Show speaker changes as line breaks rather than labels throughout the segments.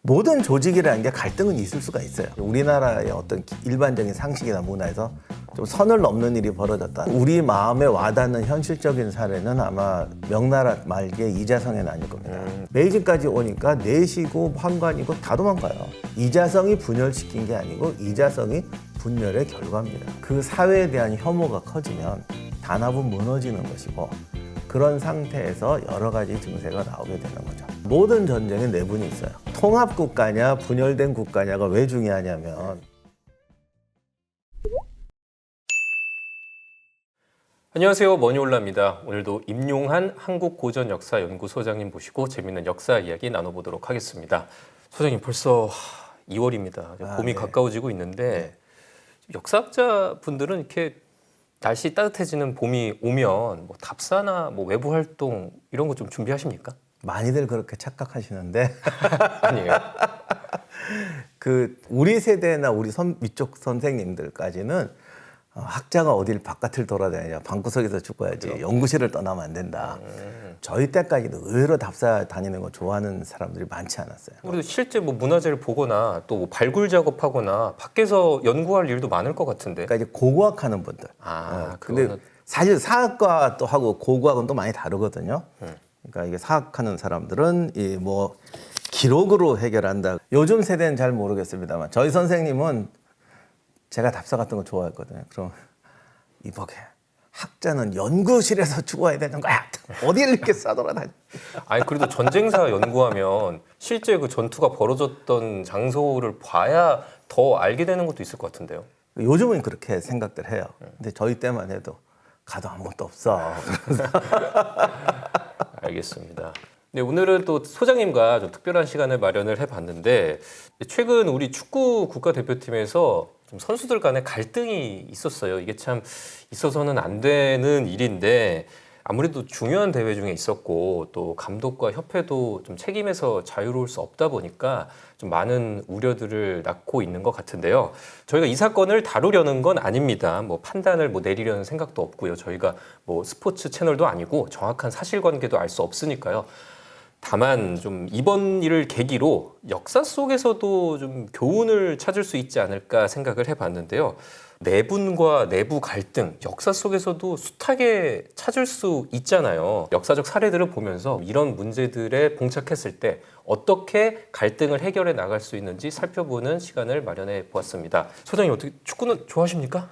모든 조직이라는 게 갈등은 있을 수가 있어요. 우리나라의 어떤 일반적인 상식이나 문화에서 좀 선을 넘는 일이 벌어졌다. 우리 마음에 와닿는 현실적인 사례는 아마 명나라 말기의 이자성의 난일 겁니다. 메이지까지 오니까 내시고 환관이고 다 도망가요. 이자성이 분열시킨 게 아니고 이자성이 분열의 결과입니다. 그 사회에 대한 혐오가 커지면 단합은 무너지는 것이고 그런 상태에서 여러 가지 증세가 나오게 되는 거죠. 모든 전쟁에 내분이 있어요. 통합국가냐 분열된 국가냐가 왜 중요하냐면
안녕하세요, 머니올라입니다. 오늘도 임용한 한국고전역사연구소장님 모시고 재미있는 역사 이야기 나눠보도록 하겠습니다. 소장님, 벌써 2월입니다. 봄이
네.
가까워지고 있는데 역사학자 분들은 이렇게 날씨 따뜻해지는 봄이 오면 뭐 답사나 뭐 외부 활동 이런 거 좀 준비하십니까?
많이들 그렇게 착각하시는데
아니에요.
우리 세대나 우리 위쪽 선생님들까지는 학자가 어딜 바깥을 돌아다니냐, 방구석에서 죽어야지, 연구실을 떠나면 안 된다. 저희 때까지도 의외로 답사 다니는 거 좋아하는 사람들이 많지 않았어요.
우리도 실제 뭐 문화재를 보거나 또뭐 발굴 작업하거나 밖에서 연구할 일도 많을 것 같은데.
그러니까 이제 고고학하는 분들. 근데
그거는...
사실 사학과 또 하고 고고학은 또 많이 다르거든요. 그러니까 이게 사학하는 사람들은 이 뭐 기록으로 해결한다. 요즘 세대는 잘 모르겠습니다만 저희 선생님은 제가 답사 같은 거 좋아했거든요. 그럼 이보게 학자는 연구실에서 죽어야 되는 거야. 어디를 이렇게 싸돌아다니.
아니 그래도 전쟁사 연구하면 실제 그 전투가 벌어졌던 장소를 봐야 더 알게 되는 것도 있을 것 같은데요.
요즘은 그렇게 생각들 해요. 근데 저희 때만 해도 가도 아무것도 없어.
알겠습니다. 네, 오늘은 또 소장님과 좀 특별한 시간을 마련을 해봤는데 최근 우리 축구 국가대표팀에서 좀 선수들 간에 갈등이 있었어요. 이게 참 있어서는 안 되는 일인데 아무래도 중요한 대회 중에 있었고 또 감독과 협회도 좀 책임에서 자유로울 수 없다 보니까 좀 많은 우려들을 낳고 있는 것 같은데요. 저희가 이 사건을 다루려는 건 아닙니다. 뭐 판단을 내리려는 생각도 없고요. 저희가 뭐 스포츠 채널도 아니고 정확한 사실관계도 알 수 없으니까요. 다만 좀 이번 일을 계기로 역사 속에서도 좀 교훈을 찾을 수 있지 않을까 생각을 해봤는데요. 내분과 내부 갈등, 역사 속에서도 숱하게 찾을 수 있잖아요. 역사적 사례들을 보면서 이런 문제들에 봉착했을 때 어떻게 갈등을 해결해 나갈 수 있는지 살펴보는 시간을 마련해 보았습니다. 소장님, 어떻게 축구는 좋아하십니까?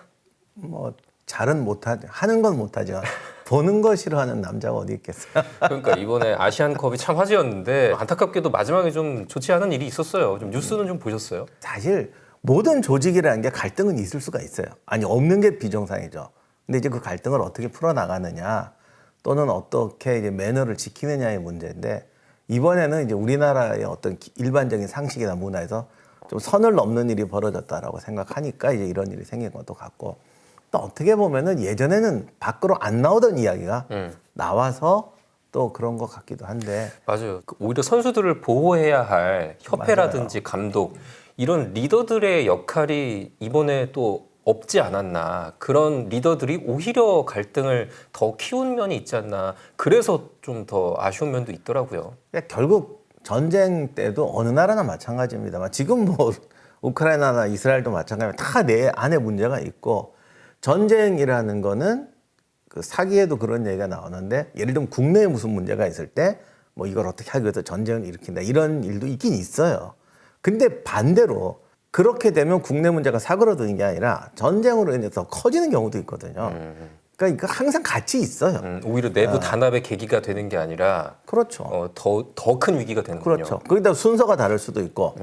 뭐 잘은 못하죠. 하는 건 못하죠. 보는 거 싫어하는 남자가 어디 있겠어요.
그러니까 이번에 아시안컵이 참 화제였는데 안타깝게도 마지막에 좀 좋지 않은 일이 있었어요. 좀 뉴스는 좀 보셨어요?
사실 모든 조직이라는 게 갈등은 있을 수가 있어요. 아니 없는 게 비정상이죠. 근데 이제 그 갈등을 어떻게 풀어나가느냐 또는 어떻게 이제 매너를 지키느냐의 문제인데 이번에는 이제 우리나라의 어떤 일반적인 상식이나 문화에서 좀 선을 넘는 일이 벌어졌다라고 생각하니까 이제 이런 일이 생긴 것도 같고 또 어떻게 보면은 예전에는 밖으로 안 나오던 이야기가 나와서 또 그런 것 같기도 한데
맞아요. 오히려 선수들을 보호해야 할 협회라든지 감독 이런 리더들의 역할이 이번에 또 없지 않았나. 그런 리더들이 오히려 갈등을 더 키운 면이 있지 않나. 그래서 좀 더 아쉬운 면도 있더라고요.
그러니까 결국 전쟁 때도 어느 나라나 마찬가지입니다만 지금 뭐 우크라이나나 이스라엘도 마찬가지로 다 내 안에 문제가 있고 전쟁이라는 거는 그 사기에도 그런 얘기가 나오는데 예를 들면 국내에 무슨 문제가 있을 때 뭐 이걸 어떻게 하기 위해서 전쟁을 일으킨다 이런 일도 있긴 있어요. 근데 반대로 그렇게 되면 국내 문제가 사그러드는 게 아니라 전쟁으로 인해서 커지는 경우도 있거든요. 그러니까 이거 항상 같이 있어요.
오히려 내부 단합의 계기가 되는 게 아니라
그렇죠.
더 큰 위기가 되는군요.
그렇죠. 거기다 순서가 다를 수도 있고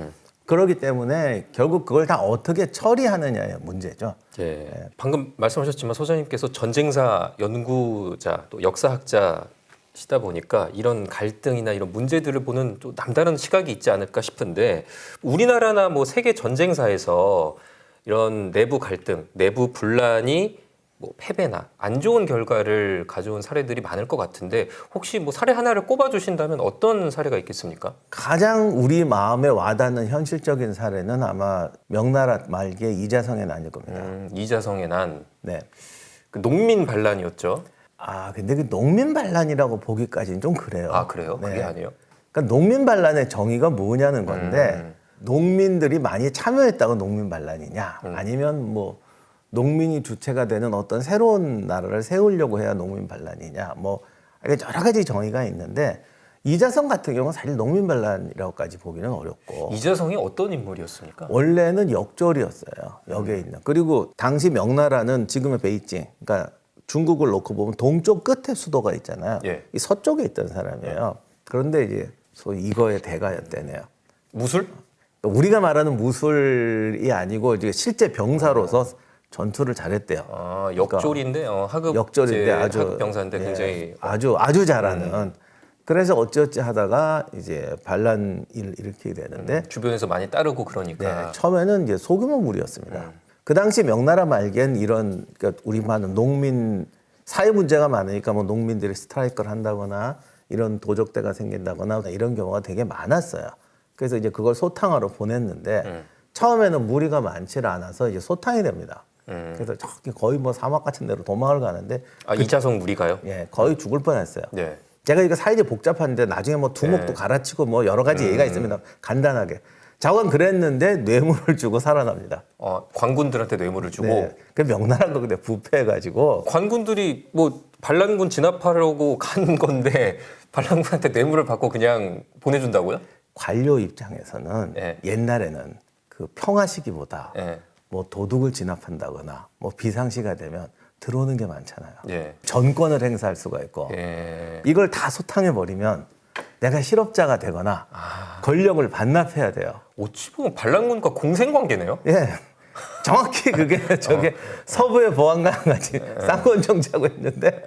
그렇기 때문에 결국 그걸 다 어떻게 처리하느냐의 문제죠.
예. 방금 말씀하셨지만 소장님께서 전쟁사 연구자 또 역사학자시다 보니까 이런 갈등이나 이런 문제들을 보는 또 남다른 시각이 있지 않을까 싶은데 우리나라나 뭐 세계 전쟁사에서 이런 내부 갈등, 내부 분란이 뭐 패배나 안 좋은 결과를 가져온 사례들이 많을 것 같은데 혹시 뭐 사례 하나를 꼽아주신다면 어떤 사례가 있겠습니까?
가장 우리 마음에 와닿는 현실적인 사례는 아마 명나라 말기의 이자성의 난일 겁니다.
이자성의 난.
네.
그 농민 반란이었죠.
근데 그 농민 반란이라고 보기까지는 좀 그래요.
아, 그래요?
네.
그게 아니에요?
그러니까 농민 반란의 정의가 뭐냐는 건데 농민들이 많이 참여했다고 농민 반란이냐 아니면 뭐 농민이 주체가 되는 어떤 새로운 나라를 세우려고 해야 농민 반란이냐 뭐 여러 가지 정의가 있는데 이자성 같은 경우는 사실 농민 반란이라고까지 보기는 어렵고
이자성이 어떤 인물이었습니까?
원래는 역졸이었어요. 여기에 있는. 그리고 당시 명나라는 지금의 베이징, 그러니까 중국을 놓고 보면 동쪽 끝에 수도가 있잖아요.
예.
이 서쪽에 있던 사람이에요. 그런데 이제 소위 이거의 대가였대네요.
무술?
우리가 말하는 무술이 아니고 이제 실제 병사로서 전투를 잘했대요.
아, 역졸인데 하급
역졸인데
이제
아주
하급 병사인데
예,
굉장히
아주 잘하는. 그래서 어찌어찌 하다가 이제 반란을 일으키게 되는데
주변에서 많이 따르고 그러니까
네, 처음에는 이제 소규모 무리였습니다. 그 당시 명나라 말기엔 이런 그러니까 우리 많은 농민 사회 문제가 많으니까 뭐 농민들이 스트라이크를 한다거나 이런 도적대가 생긴다거나 이런 경우가 되게 많았어요. 그래서 이제 그걸 소탕하러 보냈는데 처음에는 무리가 많지를 않아서 이제 소탕이 됩니다. 그래서 저기 거의 뭐 사막 같은 데로 도망을 가는데
이자성 무리가요?
예, 거의 죽을 뻔했어요.
네.
제가 이거 사이즈 복잡한데 나중에 뭐 두목도
네.
갈아치고 뭐 여러 가지 얘기가 있습니다. 간단하게. 자관 그랬는데 뇌물을 주고 살아납니다.
관군들한테 뇌물을 주고
네. 그 명나라가 근데 부패해가지고
관군들이 뭐 반란군 진압하려고 간 건데 반란군한테 뇌물을 받고 그냥 보내준다고요?
관료 입장에서는
네.
옛날에는 그 평화 시기보다
네.
뭐 도둑을 진압한다거나 뭐 비상시가 되면 들어오는 게 많잖아요.
예.
전권을 행사할 수가 있고
예.
이걸 다 소탕해 버리면 내가 실업자가 되거나 권력을 반납해야 돼요.
어찌 보면 반란군과 공생관계네요.
예. 정확히 그게 저게 서부의 보안관 같이 쌍권총 차고 있는데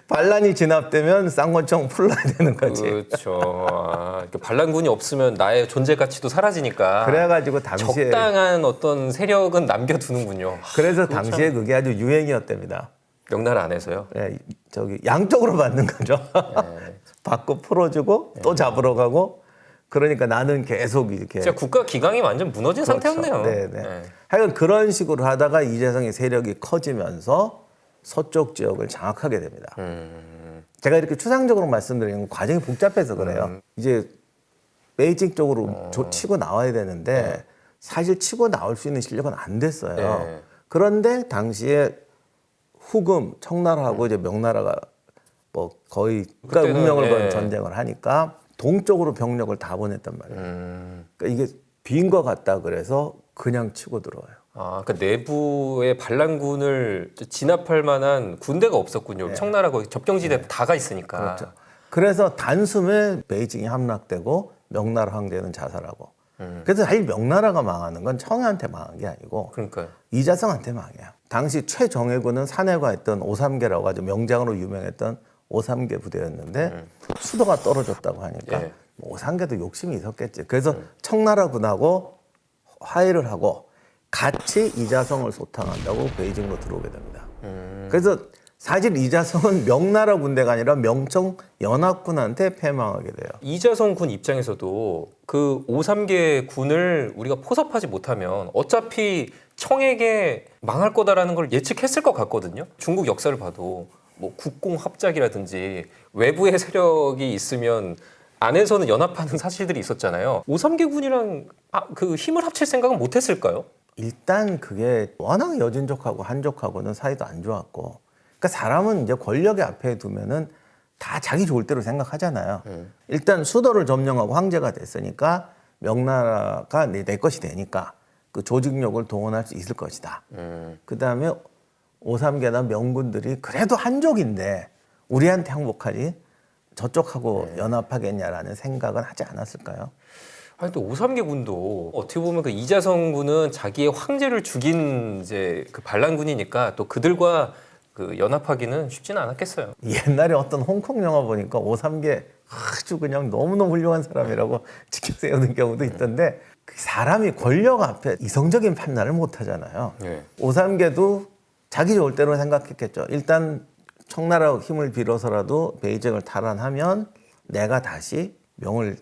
반란이 진압되면 쌍권총 풀어야 되는 거지.
그렇죠. 이렇게 반란군이 없으면 나의 존재 가치도 사라지니까.
그래가지고 당시에
적당한 어떤 세력은 남겨두는군요.
그래서 당시에 그게 아주 유행이었답니다.
명나라 안에서요.
예, 저기 양쪽으로 받는 거죠. 받고 풀어주고 또 잡으러 가고 그러니까 나는 계속 이렇게
진짜 국가 기강이 완전 무너진 상태였네요.
네, 네. 하여간 그런 식으로 하다가 이재성의 세력이 커지면서 서쪽 지역을 장악하게 됩니다. 제가 이렇게 추상적으로 말씀드리는 건 과정이 복잡해서 그래요. 이제 베이징 쪽으로 치고 나와야 되는데 사실 치고 나올 수 있는 실력은 안 됐어요.
네.
그런데 당시에 후금, 청나라하고 이제 명나라가 뭐 거의 국가
그때는,
운명을 건
예.
전쟁을 하니까 동쪽으로 병력을 다 보냈단 말이에요. 그러니까 이게 빈 것 같다 그래서 그냥 치고 들어와요.
그러니까 내부의 반란군을 진압할 만한 군대가 없었군요. 청나라 거기 접경지대 다가 있으니까.
그렇죠. 그래서 단숨에 베이징이 함락되고 명나라 황제는 자살하고. 그래서 사실 명나라가 망하는 건 청해한테 망한 게 아니고
그러니까요.
이자성한테 망해요. 당시 최정예군은 사내가 했던 오삼계라고 아주 명장으로 유명했던 오삼계 부대였는데 수도가 떨어졌다고 하니까
예.
오삼계도 욕심이 있었겠지. 그래서 청나라군하고 화해를 하고 같이 이자성을 소탕한다고 베이징으로 들어오게 됩니다. 그래서 사실 이자성은 명나라 군대가 아니라 명청 연합군한테 패망하게 돼요.
이자성 군 입장에서도 그 5.3개 군을 우리가 포섭하지 못하면 어차피 청에게 망할 거다라는 걸 예측했을 것 같거든요. 중국 역사를 봐도 뭐 국공합작이라든지 외부의 세력이 있으면 안에서는 연합하는 사실들이 있었잖아요. 5.3개 군이랑 그 힘을 합칠 생각은 못했을까요?
일단 그게 워낙 여진족하고 한족하고는 사이도 안 좋았고, 그러니까 사람은 이제 권력의 앞에 두면은 다 자기 좋을 대로 생각하잖아요. 일단 수도를 점령하고 황제가 됐으니까 명나라가 내 것이 되니까 그 조직력을 동원할 수 있을 것이다. 그 다음에 5.3개나 명군들이 그래도 한족인데 우리한테 항복하지 저쪽하고 연합하겠냐라는 생각은 하지 않았을까요?
아니 또 5.3개 군도 어떻게 보면 그 이자성 군은 자기의 황제를 죽인 이제 그 반란군이니까 또 그들과 그 연합하기는 쉽지는 않았겠어요.
옛날에 어떤 홍콩 영화 보니까 5.3개 아주 그냥 너무너무 훌륭한 사람이라고 지켜세우는 경우도 있던데 그 사람이 권력 앞에 이성적인 판단을 못 하잖아요.
네.
5.3개도 자기 좋을 대로 생각했겠죠. 일단 청나라 힘을 빌어서라도 베이징을 탈환하면 내가 다시 명을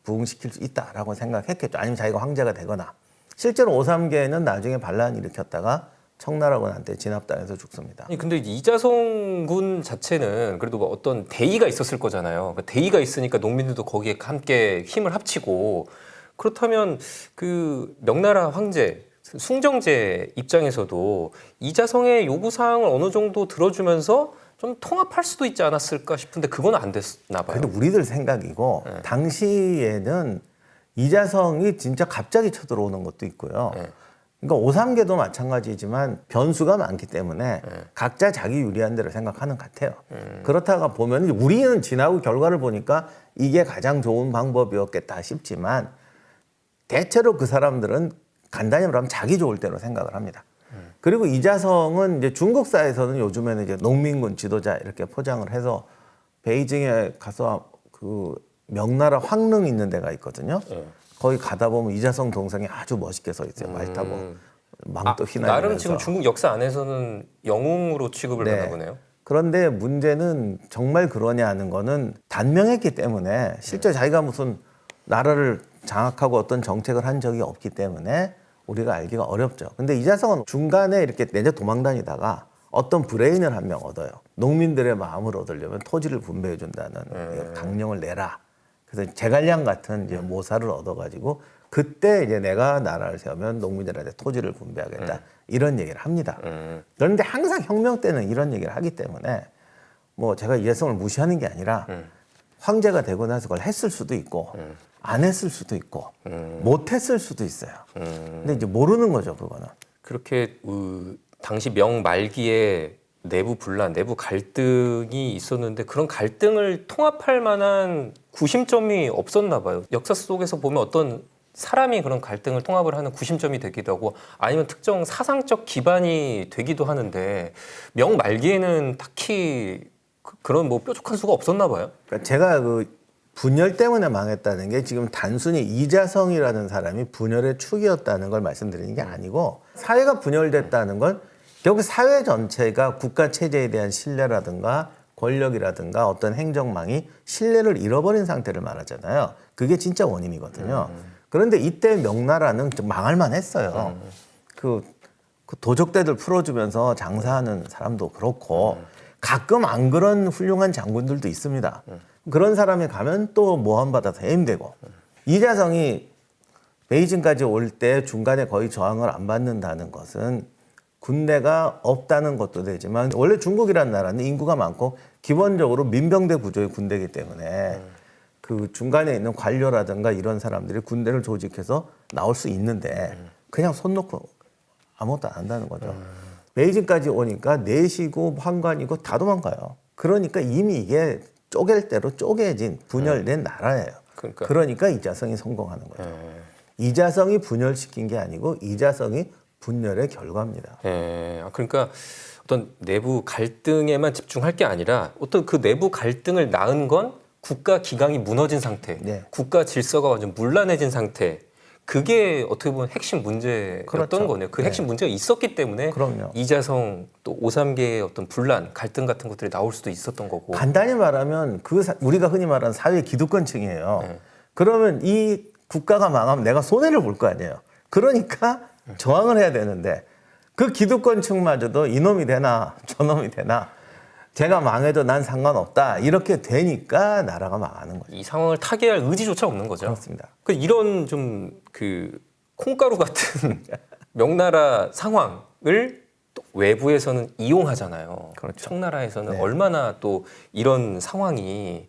부흥시킬 수 있다라고 생각했겠죠. 아니면 자기가 황제가 되거나. 실제로 5.3개는 나중에 반란을 일으켰다가 청나라군한테 진압당해서 죽습니다.
아니 근데 이자성 군 자체는 그래도 뭐 어떤 대의가 있었을 거잖아요. 그러니까 대의가 있으니까 농민들도 거기에 함께 힘을 합치고 그렇다면 그 명나라 황제 숭정제 입장에서도 이자성의 요구 사항을 어느 정도 들어주면서 좀 통합할 수도 있지 않았을까 싶은데 그건 안 됐나 봐요.
근데 우리들 생각이고 당시에는 이자성이 진짜 갑자기 쳐들어오는 것도 있고요. 그러니까 오삼계도 마찬가지지만 변수가 많기 때문에 각자 자기 유리한 대로 생각하는 것 같아요. 그렇다가 보면 우리는 지나고 결과를 보니까 이게 가장 좋은 방법이었겠다 싶지만 대체로 그 사람들은 간단히 말하면 자기 좋을 대로 생각을 합니다. 그리고 이자성은 이제 중국사에서는 요즘에는 이제 농민군 지도자 이렇게 포장을 해서 베이징에 가서 그 명나라 황릉 있는 데가 있거든요. 거기 가다 보면 이자성 동상이 아주 멋있게 서 있어요. 말 타고 망토 휘날리면서.
나름 지금 중국 역사 안에서는 영웅으로 취급을
네.
받나 보네요.
그런데 문제는 정말 그러냐 하는 거는 단명했기 때문에 실제 자기가 무슨 나라를 장악하고 어떤 정책을 한 적이 없기 때문에 우리가 알기가 어렵죠. 근데 이자성은 중간에 이렇게 내려 도망 다니다가 어떤 브레인을 한 명 얻어요. 농민들의 마음을 얻으려면 토지를 분배해 준다는 강령을 내라. 그래서 제갈량 같은 이제 모사를 얻어가지고 그때 이제 내가 나라를 세우면 농민들한테 토지를 분배하겠다 이런 얘기를 합니다. 그런데 항상 혁명 때는 이런 얘기를 하기 때문에 뭐 제가 이자성을 무시하는 게 아니라 황제가 되고 나서 그걸 했을 수도 있고 안 했을 수도 있고 못 했을 수도 있어요. 근데 이제 모르는 거죠, 그거는.
그렇게 당시 명 말기에 내부 분란, 내부 갈등이 있었는데 그런 갈등을 통합할 만한 구심점이 없었나 봐요. 역사 속에서 보면 어떤 사람이 그런 갈등을 통합을 하는 구심점이 되기도 하고 아니면 특정 사상적 기반이 되기도 하는데 명 말기에는 딱히 그런 뭐 뾰족한 수가 없었나 봐요.
그러니까 제가 그 분열 때문에 망했다는 게 지금 단순히 이자성이라는 사람이 분열의 축이었다는 걸 말씀드리는 게 아니고 사회가 분열됐다는 건 결국 사회 전체가 국가 체제에 대한 신뢰라든가 권력이라든가 어떤 행정망이 신뢰를 잃어버린 상태를 말하잖아요. 그게 진짜 원인이거든요. 그런데 이때 명나라는 좀 망할만 했어요. 그 도적대들 풀어주면서 장사하는 사람도 그렇고 가끔 안 그런 훌륭한 장군들도 있습니다. 그런 사람이 가면 또 모함받아서 해임되고 이자성이 베이징까지 올 때 중간에 거의 저항을 안 받는다는 것은 군대가 없다는 것도 되지만 원래 중국이라는 나라는 인구가 많고 기본적으로 민병대 구조의 군대이기 때문에 그 중간에 있는 관료라든가 이런 사람들이 군대를 조직해서 나올 수 있는데 그냥 손 놓고 아무것도 안 한다는 거죠. 베이징까지 오니까 내시고 환관이고 다 도망가요. 그러니까 이미 이게 쪼갤 대로 쪼개진 분열된 나라예요. 그러니까 이자성이 성공하는 거죠. 이자성이 분열시킨 게 아니고 이자성이 분열의 결과입니다.
그러니까 어떤 내부 갈등에만 집중할 게 아니라 어떤 그 내부 갈등을 낳은 건 국가 기강이 무너진 상태,
네.
국가 질서가 완전 문란해진 상태. 그게 어떻게 보면 핵심 문제였던
그렇죠.
거네요. 그 핵심 문제가 있었기 때문에
그럼요.
이자성 또 오삼계의 어떤 분란, 갈등 같은 것들이 나올 수도 있었던 거고.
간단히 말하면 우리가 흔히 말하는 사회 기득권층이에요. 그러면 이 국가가 망하면 내가 손해를 볼 거 아니에요. 그러니까 저항을 해야 되는데 그 기득권층마저도 이놈이 되나 저놈이 되나 제가 망해도 난 상관없다 이렇게 되니까 나라가 망하는 거죠.
이 상황을 타개할 의지조차 없는 거죠.
그렇습니다.
그 이런 좀 그 콩가루 같은 명나라 상황을 또 외부에서는 이용하잖아요.
그렇죠.
청나라에서는
네.
얼마나 또 이런 상황이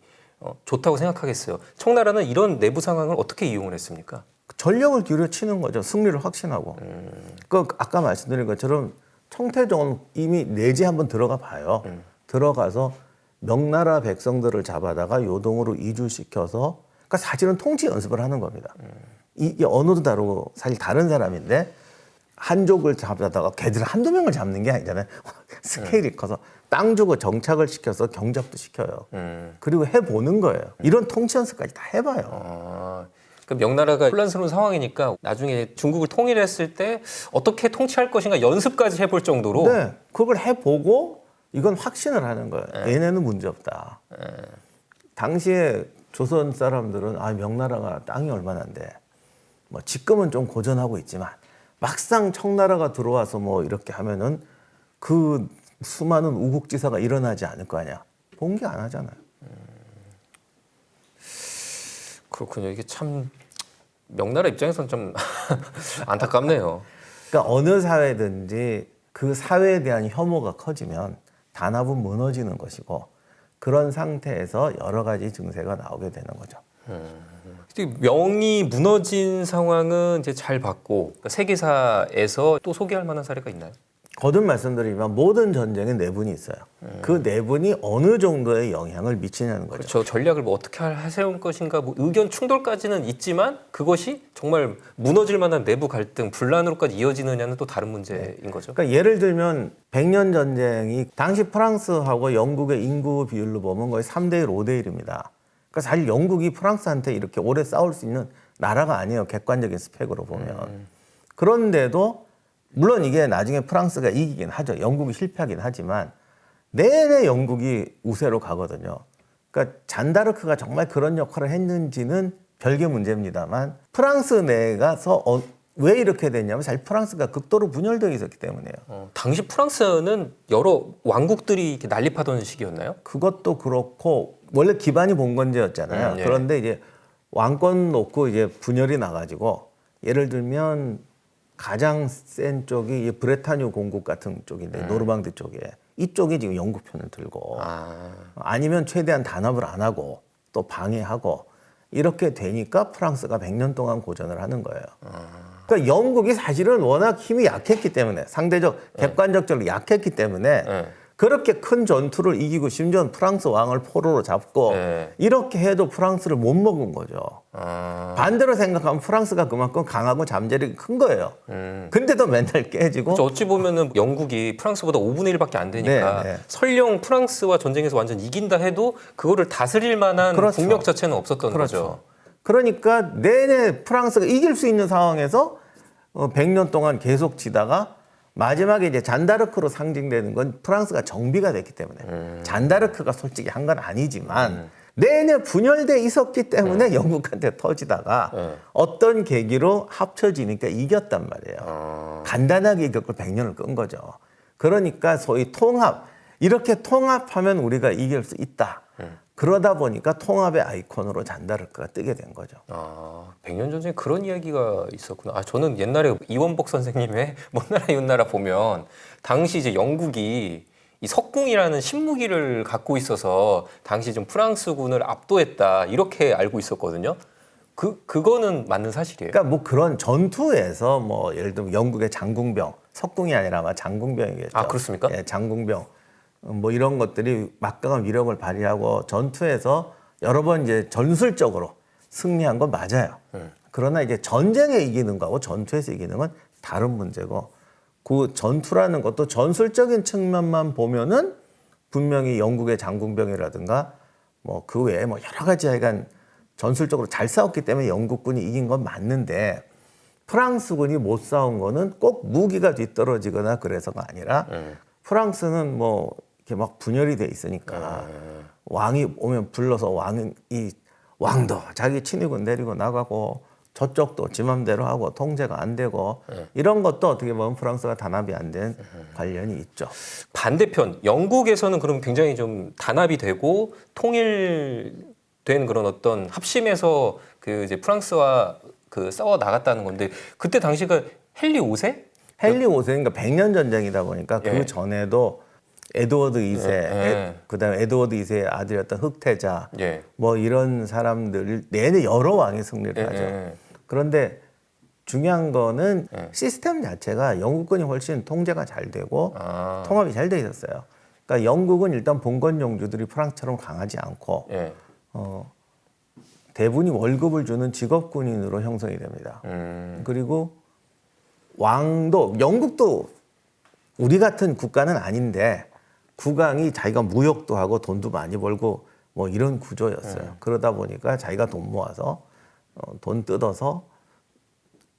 좋다고 생각하겠어요. 청나라는 이런 내부 상황을 어떻게 이용을 했습니까?
전력을 기울여 치는 거죠. 승리를 확신하고. 그 아까 말씀드린 것처럼 청태종은 이미 내지 한번 들어가 봐요. 들어가서 명나라 백성들을 잡아다가 요동으로 이주시켜서 그러니까 사실은 통치 연습을 하는 겁니다. 이게 언어도 다르고 사실 다른 사람인데 한족을 잡아다가 걔들 한두 명을 잡는 게 아니잖아요. 스케일이 커서 땅 주고 정착을 시켜서 경작도 시켜요. 그리고 해보는 거예요. 이런 통치 연습까지 다 해봐요.
그 명나라가 혼란스러운 상황이니까 나중에 중국을 통일했을 때 어떻게 통치할 것인가 연습까지 해볼 정도로
네, 그걸 해보고 이건 확신을 하는 거예요. 얘네는 문제없다. 당시에 조선 사람들은 명나라가 땅이 얼마나인데 뭐 지금은 좀 고전하고 있지만 막상 청나라가 들어와서 뭐 이렇게 하면은 그 수많은 우국지사가 일어나지 않을 거 아니야. 봉기 안 하잖아요.
그렇군요. 이게 참 명나라 입장에서는 좀 안타깝네요.
그러니까 어느 사회든지 그 사회에 대한 혐오가 커지면 단합은 무너지는 것이고 그런 상태에서 여러 가지 증세가 나오게 되는 거죠.
명이 무너진 상황은 이제 잘 봤고 그러니까 세계사에서 또 소개할 만한 사례가 있나요?
거듭 말씀드리면 모든 전쟁에 내분이 있어요. 그 내분이 어느 정도의 영향을 미치냐는 거죠.
그렇죠. 전략을 뭐 어떻게 세울 것인가 뭐 의견 충돌까지는 있지만 그것이 정말 무너질 만한 내부 갈등, 분란으로까지 이어지느냐는 또 다른 문제인 거죠.
그러니까 예를 들면 100년 전쟁이 당시 프랑스하고 영국의 인구 비율로 보면 거의 3대1, 5대1입니다. 그러니까 사실 영국이 프랑스한테 이렇게 오래 싸울 수 있는 나라가 아니에요. 객관적인 스펙으로 보면. 그런데도 물론 이게 나중에 프랑스가 이기긴 하죠. 영국이 실패하긴 하지만 내내 영국이 우세로 가거든요. 그러니까 잔다르크가 정말 그런 역할을 했는지는 별개 문제입니다만 프랑스 내가서 왜 이렇게 됐냐면 사실 프랑스가 극도로 분열되어 있었기 때문이에요.
당시 프랑스는 여러 왕국들이 이렇게 난립하던 시기였나요?
그것도 그렇고 원래 기반이 봉건제였잖아요.
예.
그런데 이제 왕권 놓고 이제 분열이 나가지고 예를 들면 가장 센 쪽이 이 브레타뉴 공국 같은 쪽인데 노르망디 쪽에 이쪽이 지금 영국 편을 들고 아니면 최대한 단합을 안 하고 또 방해하고 이렇게 되니까 프랑스가 100년 동안 고전을 하는 거예요. 그러니까 영국이 사실은 워낙 힘이 약했기 때문에 상대적 객관적으로 약했기 때문에 그렇게 큰 전투를 이기고 심지어 프랑스 왕을 포로로 잡고 이렇게 해도 프랑스를 못 먹은 거죠. 반대로 생각하면 프랑스가 그만큼 강하고 잠재력이 큰 거예요. 근데도 맨날 깨지고.
그렇죠. 어찌 보면은 영국이 프랑스보다 5분의 1밖에 안 되니까 설령 프랑스와 전쟁에서 완전 이긴다 해도 그거를 다스릴 만한
그렇죠.
국력 자체는 없었던 거죠.
그러니까 내내 프랑스가 이길 수 있는 상황에서 100년 동안 계속 지다가 마지막에 이제 잔다르크로 상징되는 건 프랑스가 정비가 됐기 때문에 잔다르크가 솔직히 한 건 아니지만 내내 분열돼 있었기 때문에 영국한테 터지다가 어떤 계기로 합쳐지니까 이겼단 말이에요. 간단하게 이겼고 100년을 끈 거죠. 그러니까 소위 통합, 이렇게 통합하면 우리가 이길 수 있다. 그러다 보니까 통합의 아이콘으로 잔다르크가 뜨게 된 거죠.
100년 전쟁에 그런 이야기가 있었구나. 저는 옛날에 이원복 선생님의 먼 나라 이웃 나라 보면 당시 이제 영국이 이 석궁이라는 신무기를 갖고 있어서 당시 좀 프랑스군을 압도했다 이렇게 알고 있었거든요. 그거는 맞는 사실이에요.
그러니까 뭐 그런 전투에서 뭐 예를 들면 영국의 장궁병, 석궁이 아니라 아마 장궁병이겠죠.
아, 그렇습니까?
예, 장궁병. 뭐 이런 것들이 막강한 위력을 발휘하고 전투에서 여러 번 이제 전술적으로 승리한 건 맞아요. 그러나 이제 전쟁에 이기는 거하고 전투에서 이기는 건 다른 문제고 그 전투라는 것도 전술적인 측면만 보면은 분명히 영국의 장궁병이라든가 뭐 그 외에 뭐 여러 가지 하여간 전술적으로 잘 싸웠기 때문에 영국군이 이긴 건 맞는데 프랑스군이 못 싸운 거는 꼭 무기가 뒤떨어지거나 그래서가 아니라 프랑스는 뭐 이렇게 막 분열이 돼 있으니까 왕이 오면 불러서 왕도 자기 친위군 데리고 나가고 저쪽도 지 맘대로 하고 통제가 안 되고 이런 것도 어떻게 보면 프랑스가 단합이 안 된 관련이 있죠.
반대편 영국에서는 그럼 굉장히 좀 단합이 되고 통일된 그런 어떤 합심해서 그 이제 프랑스와 그 싸워 나갔다는 건데 그때 당시가 헨리 5세?
헨리 5세니까 100년 전쟁이다 보니까 그 전에도 에드워드 2세, 그다음에 에드워드 2세의 아들이었던 흑태자, 뭐 이런 사람들 내내 여러 왕이 승리를 하죠. 그런데 중요한 거는 시스템 자체가 영국군이 훨씬 통제가 잘 되고 통합이 잘 돼 있었어요. 그러니까 영국은 일단 봉건 영주들이 프랑스처럼 강하지 않고 대부분이 월급을 주는 직업군인으로 형성이 됩니다. 그리고 왕도 영국도 우리 같은 국가는 아닌데 국왕이 자기가 무역도 하고 돈도 많이 벌고 뭐 이런 구조였어요. 그러다 보니까 자기가 돈 모아서 돈 뜯어서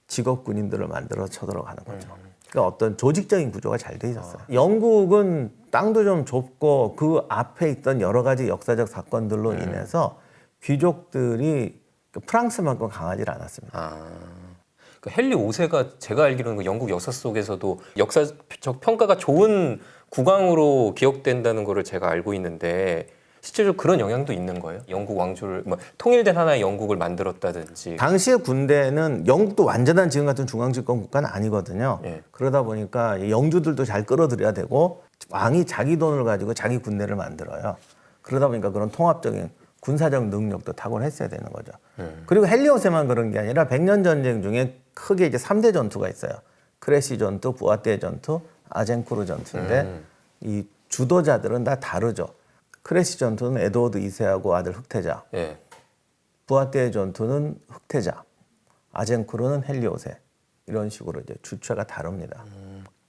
직업 군인들을 만들어 쳐들어가는 거죠. 그러니까 어떤 조직적인 구조가 잘 돼 있었어요. 영국은 땅도 좀 좁고 그 앞에 있던 여러 가지 역사적 사건들로 인해서 귀족들이 프랑스만큼 강하지 않았습니다.
그 헨리 5세가 제가 알기로는 그 영국 역사 속에서도 역사적 평가가 좋은 국왕으로 기억된다는 거를 제가 알고 있는데 실제로 그런 영향도 있는 거예요? 영국 왕조를 뭐 통일된 하나의 영국을 만들었다든지.
당시의 군대는 영국도 완전한 지금 같은 중앙집권 국가는 아니거든요.
예.
그러다 보니까 이 영주들도 잘 끌어들여야 되고 왕이 자기 돈을 가지고 자기 군대를 만들어요. 그러다 보니까 그런 통합적인 군사적 능력도 탁월했어야 되는 거죠. 그리고 헨리 5세만 그런 게 아니라 백년 전쟁 중에 크게 이제 3대 전투가 있어요. 크레시 전투, 부아떼 전투, 아젠쿠르 전투인데 이 주도자들은 다 다르죠. 크레시 전투는 에드워드 2세하고 아들 흑태자,
예.
부아떼 전투는 흑태자, 아젠쿠르는 헨리 5세 이런 식으로 이제 주체가 다릅니다.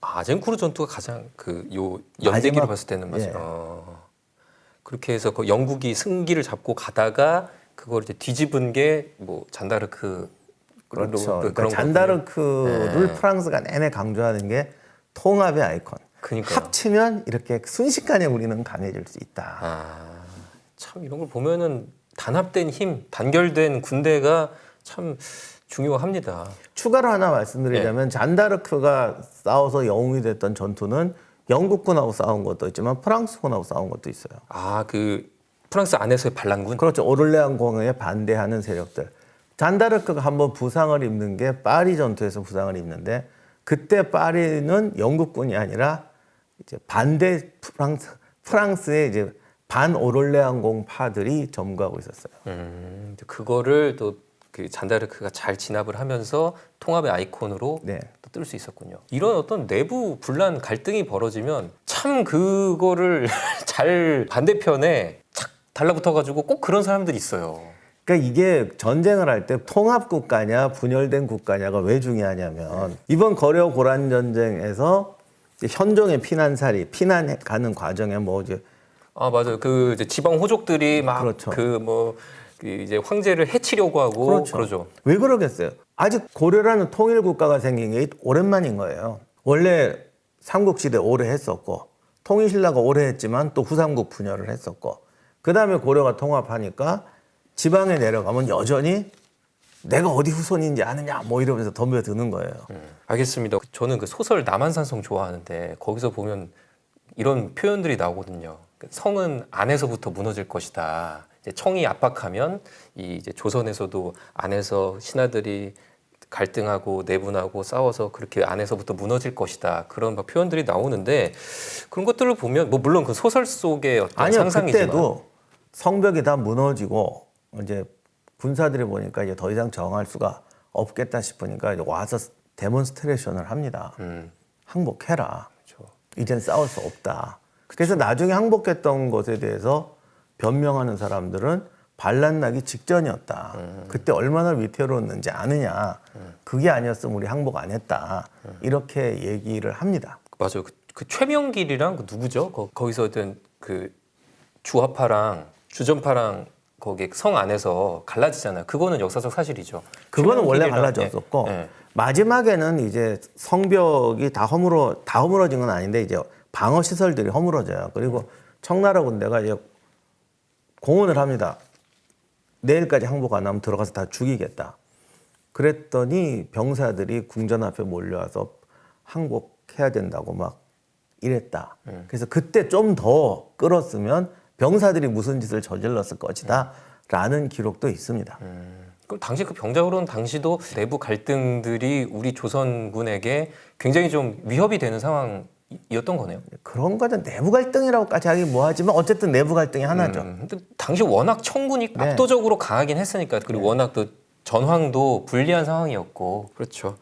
아젠쿠르 전투가 가장 그 요 연대기로
마지막-
봤을 때는 맞아요.
예.
그렇게 해서 그 영국이 승기를 잡고 가다가 그걸 이제 뒤집은 게 뭐 잔다르크
그렇죠.
그런
그러니까 잔다르크를
네.
프랑스가 내내 강조하는 게 통합의 아이콘.
그러니까요.
합치면 이렇게 순식간에 우리는 강해질 수 있다.
참 이런 걸 보면은 단합된 힘, 단결된 군대가 참 중요합니다.
추가로 하나 말씀드리자면 잔다르크가 싸워서 영웅이 됐던 전투는 영국군하고 싸운 것도 있지만 프랑스군하고 싸운 것도 있어요.
그 프랑스 안에서의 반란군.
그렇죠. 오를레안 공항에 반대하는 세력들. 잔다르크가 한번 부상을 입는 게 파리 전투에서 부상을 입는데 그때 파리는 영국군이 아니라 이제 반대 프랑스의 이제 반 오를레안 공파들이 점거하고 있었어요.
그거를 또 그 잔다르크가 잘 진압을 하면서 통합의 아이콘으로
네.
또 뜰 수 있었군요. 이런 어떤 내부 분란 갈등이 벌어지면 참 그거를 잘 반대편에 착 달라붙어가지고 꼭 그런 사람들이 있어요.
그러니까 이게 전쟁을 할 때 통합 국가냐 분열된 국가냐가 왜 중요하냐면 이번 거려 고란 전쟁에서 이제 현종의 피난 가는 과정에 뭐 이제
맞아요. 그 이제 지방 호족들이 막
그렇죠.
이제 황제를 해치려고 하고 그러죠.
왜 그러겠어요? 아직 고려라는 통일 국가가 생긴 게 오랜만인 거예요. 원래 삼국시대 오래 했었고 통일신라가 오래 했지만 또 후삼국 분열을 했었고 그 다음에 고려가 통합하니까 지방에 내려가면 여전히 내가 어디 후손인지 아느냐 뭐 이러면서 덤벼드는 거예요.
알겠습니다. 저는 그 소설 남한산성 좋아하는데 거기서 보면 이런 표현들이 나오거든요. 성은 안에서부터 무너질 것이다. 이제 청이 압박하면 이제 조선에서도 안에서 신하들이 갈등하고 내분하고 싸워서 그렇게 안에서부터 무너질 것이다. 그런 막 표현들이 나오는데 그런 것들을 보면 뭐 물론 그 소설 속의 어떤
아니요,
상상이지만
그때도 성벽이 다 무너지고 이제 군사들이 보니까 이제 더 이상 저항할 수가 없겠다 싶으니까 이제 와서 데몬스트레이션을 합니다. 항복해라.
그렇죠.
이젠 싸울 수 없다. 그래서 나중에 항복했던 것에 대해서 변명하는 사람들은 반란 나기 직전이었다. 그때 얼마나 위태로웠는지 아느냐. 그게 아니었으면 우리 항복 안 했다. 이렇게 얘기를 합니다.
맞아요. 그 최명길이랑 그 누구죠? 거기서 어떤 그 주화파랑 주전파랑 거기 성 안에서 갈라지잖아요. 그거는 역사적 사실이죠.
그거는 원래
최명길이랑-
갈라졌었고
예.
마지막에는 이제 성벽이 다 허물어진 건 아닌데 이제 방어 시설들이 허물어져요. 그리고 청나라 군대가 이제 공언을 합니다. 내일까지 항복 안 하면 들어가서 다 죽이겠다. 그랬더니 병사들이 궁전 앞에 몰려와서 항복해야 된다고 막 이랬다. 그래서 그때 좀 더 끌었으면 병사들이 무슨 짓을 저질렀을 것이다 라는 기록도 있습니다.
그럼 당시 그 병자호론 당시도 내부 갈등들이 우리 조선군에게 굉장히 좀 위협이 되는 상황이었던 거네요.
그런 거는 내부 갈등이라고까지 하긴 뭐하지만 어쨌든 내부 갈등이 하나죠.
근데 당시 워낙 청군이
네.
압도적으로 강하긴 했으니까 그리고 워낙 또 전황도 불리한 상황이었고 그렇죠.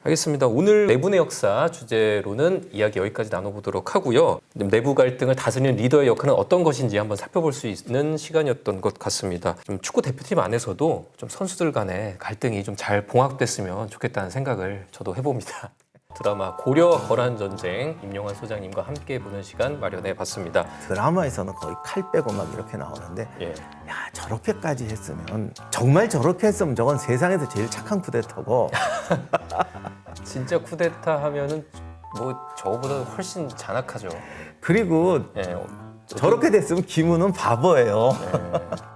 알겠습니다. 오늘 내분의 역사 주제로는 이야기 여기까지 나눠보도록 하고요. 내부 갈등을 다스리는 리더의 역할은 어떤 것인지 한번 살펴볼 수 있는 시간이었던 것 같습니다. 좀 축구 대표팀 안에서도 좀 선수들 간의 갈등이 좀 잘 봉합됐으면 좋겠다는 생각을 저도 해봅니다. 드라마 고려 거란 전쟁 임용환 소장님과 함께 보는 시간 마련해 봤습니다.
드라마에서는 거의 칼 빼고 막 이렇게 나오는데
예.
야 저렇게까지 했으면 정말 저렇게 했으면 저건 세상에서 제일 착한 쿠데타고
진짜 쿠데타 하면은 뭐 저거보다 훨씬 잔악하죠.
그리고
예.
저렇게 됐으면 김우는 바보예요.
예.